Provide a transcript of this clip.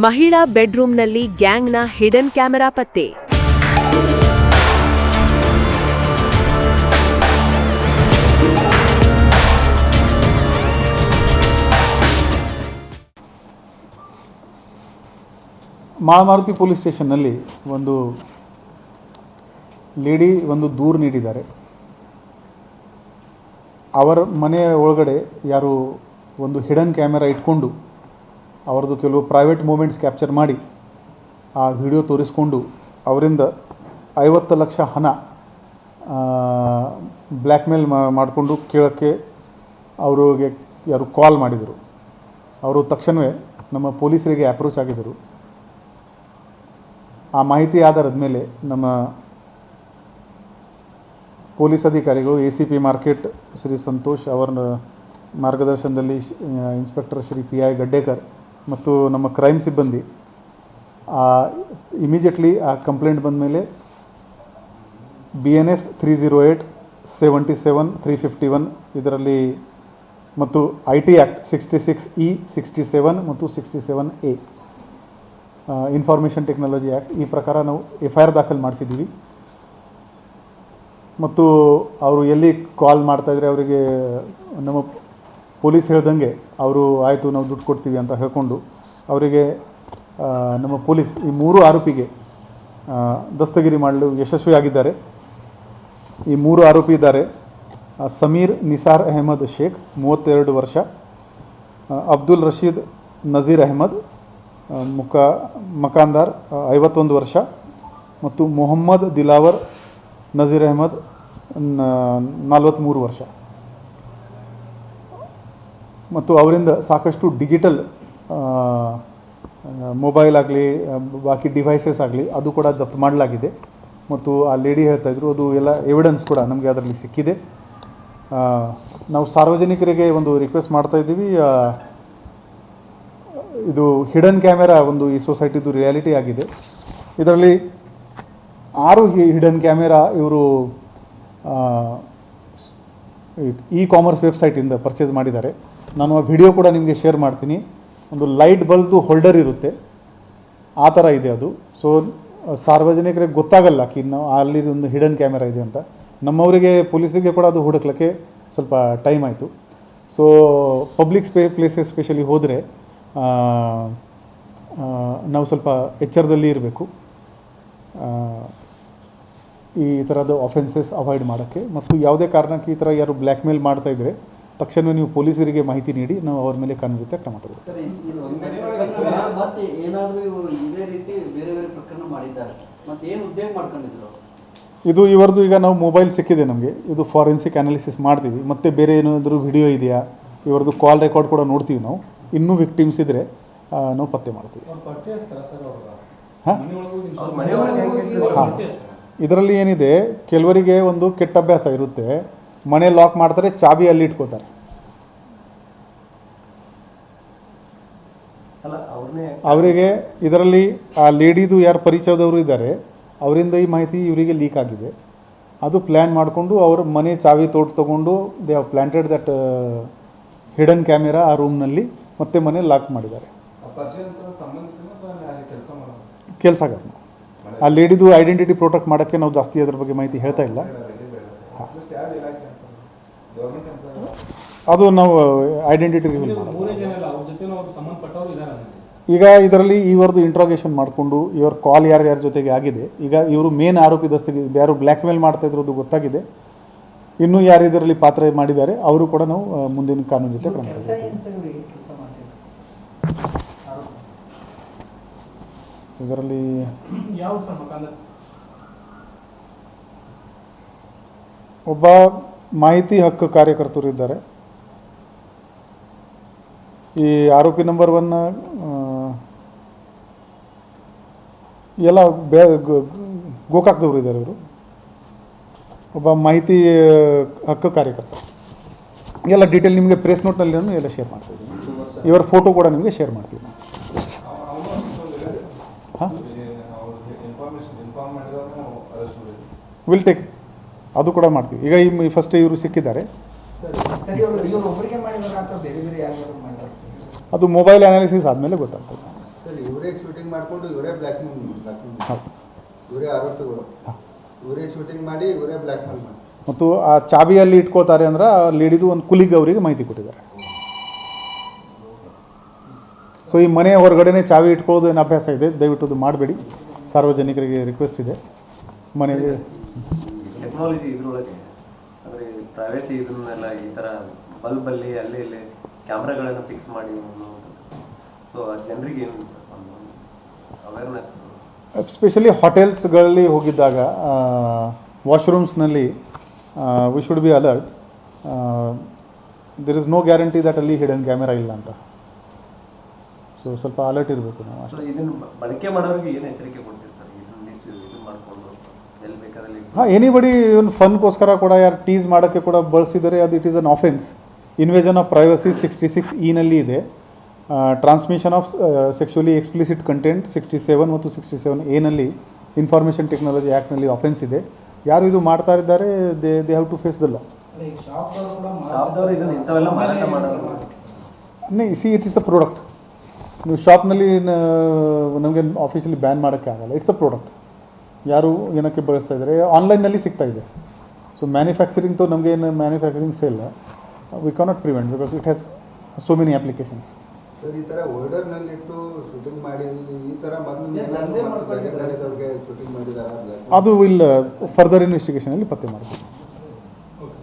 ಮಹಿಳಾ ಬೆಡ್ರೂಮ್ನಲ್ಲಿ ಗ್ಯಾಂಗ್ನ hidden camera ಪತ್ತೆ. Malamaruthi police ಸ್ಟೇಷನ್ನಲ್ಲಿ ಒಂದು ಲೇಡಿ ಒಂದು ದೂರು ನೀಡಿದ್ದಾರೆ. ಅವರ ಮನೆಯ ಒಳಗಡೆ ಯಾರು ಒಂದು ಹಿಡನ್ ಕ್ಯಾಮೆರಾ ಇಟ್ಕೊಂಡು ಅವರದ್ದು ಕೆಲವು ಪ್ರೈವೇಟ್ ಮೂಮೆಂಟ್ಸ್ ಕ್ಯಾಪ್ಚರ್ ಮಾಡಿ ಆ ವಿಡಿಯೋ ತೋರಿಸ್ಕೊಂಡು ಅವರಿಂದ 50 ಲಕ್ಷ ಹಣ ಬ್ಲ್ಯಾಕ್ ಮೇಲ್ ಮಾಡಿಕೊಂಡು ಕೇಳೋಕ್ಕೆ ಅವರಿಗೆ ಯಾರು ಕಾಲ್ ಮಾಡಿದರು. ಅವರು ತಕ್ಷಣವೇ ನಮ್ಮ ಪೊಲೀಸರಿಗೆ ಅಪ್ರೋಚ್ ಆಗಿದ್ದರು. ಆ ಮಾಹಿತಿ ಆಧಾರದ ಮೇಲೆ ನಮ್ಮ ಪೊಲೀಸ್ ಅಧಿಕಾರಿಗಳು ACP ಮಾರ್ಕೆಟ್ ಶ್ರೀ ಸಂತೋಷ್ ಅವರ ಮಾರ್ಗದರ್ಶನದಲ್ಲಿ ಇನ್ಸ್ಪೆಕ್ಟರ್ ಶ್ರೀ PI ಗಡ್ಡೇಕರ್ ಮತ್ತು ನಮ್ಮ ಕ್ರೈಮ್ ಸಿಬ್ಬಂದಿ ಇಮಿಡಿಯೇಟ್ಲಿ ಆ ಕಂಪ್ಲೇಂಟ್ ಬಂದ ಮೇಲೆ BNS 308, 77, 351 ಇದರಲ್ಲಿ ಮತ್ತು IT ಆ್ಯಕ್ಟ್ 66E, 67 ಮತ್ತು 67A ಇನ್ಫಾರ್ಮೇಷನ್ ಟೆಕ್ನಾಲಜಿ ಆ್ಯಕ್ಟ್ ಈ ಪ್ರಕಾರ ನಾವು FIR ದಾಖಲು ಮಾಡಿಸಿದ್ದೀವಿ. ಮತ್ತು ಅವರು ಎಲ್ಲಿ ಕಾಲ್ ಮಾಡ್ತಾಯಿದ್ರೆ ಅವರಿಗೆ ನಮ್ಮ ಪೊಲೀಸ್ ಹೇಳ್ದಂಗೆ ಅವರು ಆಯಿತು ನಾವು ದುಡ್ಡು ಕೊಡ್ತೀವಿ ಅಂತ ಹೇಳ್ಕೊಂಡು ಅವರಿಗೆ ನಮ್ಮ ಪೊಲೀಸ್ ಈ 3 ಆರೋಪಿಗೆ ದಸ್ತಗಿರಿ ಮಾಡಲು ಯಶಸ್ವಿಯಾಗಿದ್ದಾರೆ. ಈ 3 ಆರೋಪಿ ಇದ್ದಾರೆ. ಸಮೀರ್ ನಿಸಾರ್ ಅಹಮದ್ ಶೇಖ್ 32 ವರ್ಷ, ಅಬ್ದುಲ್ ರಶೀದ್ ನಜೀರ್ ಅಹಮದ್ ಮಕಾಂದಾರ್ 51 ವರ್ಷ ಮತ್ತು ಮೊಹಮ್ಮದ್ ದಿಲಾವರ್ ನಜೀರ್ ಅಹಮದ್ 43 ವರ್ಷ. ಮತ್ತು ಅವರಿಂದ ಸಾಕಷ್ಟು ಡಿಜಿಟಲ್ ಮೊಬೈಲ್ ಆಗಲಿ ಬಾಕಿ ಡಿವೈಸಸ್ ಆಗಲಿ ಅದು ಕೂಡ ಜಪ್ತು ಮಾಡಲಾಗಿದೆ. ಮತ್ತು ಆ ಲೇಡಿ ಹೇಳ್ತಾಯಿದ್ರು ಅದು ಎಲ್ಲ ಎವಿಡೆನ್ಸ್ ಕೂಡ ನಮಗೆ ಅದರಲ್ಲಿ ಸಿಕ್ಕಿದೆ. ನಾವು ಸಾರ್ವಜನಿಕರಿಗೆ ಒಂದು ರಿಕ್ವೆಸ್ಟ್ ಮಾಡ್ತಾಯಿದ್ದೀವಿ, ಇದು ಹಿಡನ್ ಕ್ಯಾಮೆರಾ ಒಂದು ಈ ಸೊಸೈಟಿದು ರಿಯಾಲಿಟಿ ಆಗಿದೆ. ಇದರಲ್ಲಿ 6 ಹಿಡನ್ ಕ್ಯಾಮೆರಾ ಇವರು ಕಾಮರ್ಸ್ ವೆಬ್ಸೈಟಿಂದ ಪರ್ಚೇಸ್ ಮಾಡಿದ್ದಾರೆ. ನಾನು ಆ ವಿಡಿಯೋ ಕೂಡ ನಿಮಗೆ ಶೇರ್ ಮಾಡ್ತೀನಿ. ಒಂದು ಲೈಟ್ ಬಲ್ಬ್ದು ಹೋಲ್ಡರ್ ಇರುತ್ತೆ, ಆ ಥರ ಇದೆ ಅದು. ಸೊ ಸಾರ್ವಜನಿಕರಿಗೆ ಗೊತ್ತಾಗಲ್ಲ ನಾವು ಅಲ್ಲಿ ಒಂದು ಹಿಡನ್ ಕ್ಯಾಮೆರಾ ಇದೆ ಅಂತ. ನಮ್ಮವರಿಗೆ ಪೊಲೀಸರಿಗೆ ಕೂಡ ಅದು ಹುಡುಕ್ಲಿಕ್ಕೆ ಸ್ವಲ್ಪ ಟೈಮ್ ಆಯಿತು. ಸೊ ಪಬ್ಲಿಕ್ ಪ್ಲೇಸಸ್ ಸ್ಪೆಷಲಿ ಹೋದರೆ ನಾವು ಸ್ವಲ್ಪ ಎಚ್ಚರದಲ್ಲಿ ಇರಬೇಕು ಈ ಥರದ ಆಫೆನ್ಸಸ್ ಅವಾಯ್ಡ್ ಮಾಡೋಕ್ಕೆ. ಮತ್ತು ಯಾವುದೇ ಕಾರಣಕ್ಕೆ ಈ ಥರ ಯಾರು ಬ್ಲ್ಯಾಕ್ ಮೇಲ್ ಮಾಡ್ತಾಯಿದ್ರೆ ತಕ್ಷಣ ನೀವು ಪೊಲೀಸರಿಗೆ ಮಾಹಿತಿ ನೀಡಿ ನಾವು ಅವ್ರ ಮೇಲೆ ಕಾನೂನಿತ ಕ್ರಮ ತಗೊಳ್ತೀವಿ. ಇದು ಇವರದು ಈಗ ನಾವು ಮೊಬೈಲ್ ಸಿಕ್ಕಿದೆ ನಮಗೆ, ಇದು ಫಾರೆನ್ಸಿಕ್ ಅನಾಲಿಸಿಸ್ ಮಾಡ್ತೀವಿ. ಮತ್ತು ಬೇರೆ ಏನಾದರೂ ವಿಡಿಯೋ ಇದೆಯಾ ಇವರದ್ದು ಕಾಲ್ ರೆಕಾರ್ಡ್ ಕೂಡ ನೋಡ್ತೀವಿ ನಾವು. ಇನ್ನೂ ವಿಕ್ಟಿಮ್ಸ್ ಇದ್ದರೆ ನಾವು ಪತ್ತೆ ಮಾಡ್ತೀವಿ. ಹಾಂ, ಇದರಲ್ಲಿ ಏನಿದೆ, ಕೆಲವರಿಗೆ ಒಂದು ಕೆಟ್ಟ ಅಭ್ಯಾಸ ಇರುತ್ತೆ, ಮನೆ ಲಾಕ್ ಮಾಡ್ತಾರೆ, ಚಾಬಿ ಅಲ್ಲಿ ಇಟ್ಕೋತಾರೆ. ಅವರಿಗೆ ಇದರಲ್ಲಿ ಆ ಲೇಡಿದು ಯಾರು ಪರಿಚಯದವರು ಇದ್ದಾರೆ ಅವರಿಂದ ಈ ಮಾಹಿತಿ ಇವರಿಗೆ ಲೀಕ್ ಆಗಿದೆ. ಅದು ಪ್ಲ್ಯಾನ್ ಮಾಡಿಕೊಂಡು ಅವ್ರ ಮನೆ ಚಾವಿ ತೊಗೊಂಡು they have planted that hidden camera ಆ ರೂಮ್ನಲ್ಲಿ ಮತ್ತೆ ಮನೆ ಲಾಕ್ ಮಾಡಿದ್ದಾರೆ. ಕೆಲಸಗಾರ ಆ ಲೇಡಿದು ಐಡೆಂಟಿಟಿ ಪ್ರೊಟೆಕ್ಟ್ ಮಾಡೋಕ್ಕೆ ನಾವು ಜಾಸ್ತಿ ಅದ್ರ ಬಗ್ಗೆ ಮಾಹಿತಿ ಹೇಳ್ತಾ ಇಲ್ಲ. ಅದು ನಾವು ಐಡೆಂಟಿಟಿ ರಿವೀಲ್ ಮಾಡೋದು. ಈಗ ಇದರಲ್ಲಿ ಇವರದು ಇಂಟ್ರಾಗೇಷನ್ ಮಾಡಿಕೊಂಡು ಇವ್ರ ಕಾಲ್ ಯಾರ್ಯಾರ ಜೊತೆಗೆ ಆಗಿದೆ. ಈಗ ಇವರು ಮೇನ್ ಆರೋಪಿ ದಸ್ತಗಿರಿ ಯಾರು ಬ್ಲ್ಯಾಕ್ ಮೇಲ್ ಮಾಡ್ತಾ ಇದ್ರದ್ದು ಗೊತ್ತಾಗಿದೆ. ಇನ್ನೂ ಯಾರು ಇದರಲ್ಲಿ ಪಾತ್ರ ಮಾಡಿದ್ದಾರೆ ಅವರು ಕೂಡ ನಾವು ಮುಂದಿನ ಕಾನೂನು ಜೊತೆ ಕ್ರಮ ತಗೊಳ್ತೀವಿ. ಇದರಲ್ಲಿ ಒಬ್ಬ ಮಾಹಿತಿ ಹಕ್ಕು ಕಾರ್ಯಕರ್ತರು ಇದ್ದಾರೆ. ಈ ಆರೋಪಿ ನಂಬರ್ 1 ಎಲ್ಲ ಗೋಕಾಕ್ದವರು ಇದ್ದಾರೆ. ಇವರು ಒಬ್ಬ ಮಾಹಿತಿ ಹಕ್ಕು ಕಾರ್ಯಕರ್ತ. ಎಲ್ಲ ಡೀಟೇಲ್ ನಿಮಗೆ ಪ್ರೆಸ್ ನೋಟ್ನಲ್ಲಿ ಎಲ್ಲ ಶೇರ್ ಮಾಡ್ತಿದ್ದೀನಿ. ಇವರ ಫೋಟೋ ಕೂಡ ನಿಮಗೆ ಶೇರ್ ಮಾಡ್ತೀವಿ. ಹಾಂ, ವಿಲ್ ಟೇಕ್ ಅದು ಕೂಡ ಮಾಡ್ತೀವಿ. ಈಗ ಈ ಫಸ್ಟ್ ಇವರು ಸಿಕ್ಕಿದ್ದಾರೆ. ಅದು ಮೊಬೈಲ್ ಅನಾಲಿಸಿಸ್ ಆದಮೇಲೆ ಗೊತ್ತಾಗ್ತದೆ. ಇವರೇ ಶೂಟಿಂಗ್ ಮಾಡಿಕೊಂಡು ಇವರೇ ಬ್ಲ್ಯಾಕ್ ಮೇಲ್ ಇವರೇ ಆರೋಪಿಗಳು ಇವರೇ ಶೂಟಿಂಗ್ ಮಾಡಿ ಇವರೇ ಬ್ಲ್ಯಾಕ್ ಮೇಲ್ ಮಾಡಿ ಮತ್ತು ಆ ಚಾಬಿಯಲ್ಲಿ ಇಟ್ಕೊಳ್ತಾರೆ ಅಂದ್ರೆ ಆ ಲೇಡಿದು ಒಂದು ಕುಲಿಗ್ ಅವರಿಗೆ ಮಾಹಿತಿ ಕೊಟ್ಟಿದ್ದಾರೆ. ಸೊ ಈ ಮನೆ ಹೊರಗಡೆನೇ ಚಾವಿ ಇಟ್ಕೊಳ್ಳೋದು ಏನು ಅಭ್ಯಾಸ ಇದೆ, ದಯವಿಟ್ಟು ಅದು ಮಾಡಬೇಡಿ, ಸಾರ್ವಜನಿಕರಿಗೆ ರಿಕ್ವೆಸ್ಟ್ ಇದೆ. ಮನೆಗೆ ಟೆಕ್ನಾಲಜಿ ಇದ್ರೊಳಗೆ ಅಂದರೆ ಪ್ರೈವೇಸಿ ಇದನ್ನೆಲ್ಲ ಈ ಥರ ಬಲ್ಬಲ್ಲಿ ಅಲ್ಲಿ ಇಲ್ಲಿ ಕ್ಯಾಮ್ರಾಗಳನ್ನು ಫಿಕ್ಸ್ ಮಾಡಿ ಸೊ ಜನರಿಗೆ ಏನು ಅವೇರ್ನೆಸ್ ಎಸ್ಪೆಷಲಿ ಹೋಟೆಲ್ಸ್ಗಳಲ್ಲಿ ಹೋಗಿದ್ದಾಗ ವಾಶ್ರೂಮ್ಸ್ನಲ್ಲಿ we should be alert. There is no guarantee that ಅಲ್ಲಿ ಹಿಡನ್ ಕ್ಯಾಮೆರಾ ಇಲ್ಲ ಅಂತ. ಸೊ ಸ್ವಲ್ಪ ಅಲರ್ಟ್ ಇರಬೇಕು ನಾವು. ಸೊ ಇದನ್ನು ಬಳಕೆ ಮಾಡೋರಿಗೆ ಏನು ಎಚ್ಚರಿಕೆ ಕೊಡ್ತೀವಿ ಸರ್, ಇದನ್ನು ಮಾಡಿಕೊಂಡು ಎಲ್ಲಿ ಬೇಕಾದಲ್ಲಿ? ಹಾಂ, ಎನಿಬಡಿ ಇವನ್ ಫನ್ಗೋಸ್ಕರ ಕೂಡ ಯಾರು ಟೀಸ್ ಮಾಡೋಕ್ಕೆ ಕೂಡ ಬಳಸಿದರೆ ಅದು it is an offence. Invasion of privacy 66 ಇನಲ್ಲಿ ಇದೆ. Transmission of sexually explicit content 67 ಮತ್ತು 67 ಎನಲ್ಲಿ ಇನ್ಫಾರ್ಮೇಷನ್ ಟೆಕ್ನಾಲಜಿ ಆ್ಯಕ್ಟ್ನಲ್ಲಿ ಆಫೆನ್ಸ್ ಇದೆ. ಯಾರು ಇದು ಮಾಡ್ತಾ ಇದ್ದಾರೆ they have to face the law. ಶಾಪ್ದವರು ಇದನ್ನು ಇಂಥವೆಲ್ಲ ಮಾರಾಟ ಮಾಡೋದು see it is a product. ನೀವು ಶಾಪ್ನಲ್ಲಿ ನಮಗೆ ಆಫೀಸಲ್ಲಿ ಬ್ಯಾನ್ ಮಾಡೋಕ್ಕೆ ಆಗಲ್ಲ. It's a product. ಯಾರು ಏನಕ್ಕೆ ಬಳಸ್ತಾ ಇದ್ದಾರೆ, ಆನ್ಲೈನ್ನಲ್ಲಿ ಸಿಗ್ತಾ ಇದೆ. ಸೊ ಮ್ಯಾನುಫ್ಯಾಕ್ಚರಿಂಗ್ ನಮಗೆ ಏನು manufacturing sale we cannot prevent because it has so many applications. Sir, ಈ ಥರ ಹೋಲ್ಡರ್ನಲ್ಲಿ ಇಟ್ಟು ಶೂಟಿಂಗ್ ಮಾಡಿ ಈ ಥರ ಮೊದಲು ಶೂಟಿಂಗ್ ಮಾಡಿದ್ದಾರೆ ಅದು ವಿಲ್ ಫರ್ದರ್ ಇನ್ವೆಸ್ಟಿಗೇಷನಲ್ಲಿ ಪತ್ತೆ ಮಾಡ್ತೀವಿ.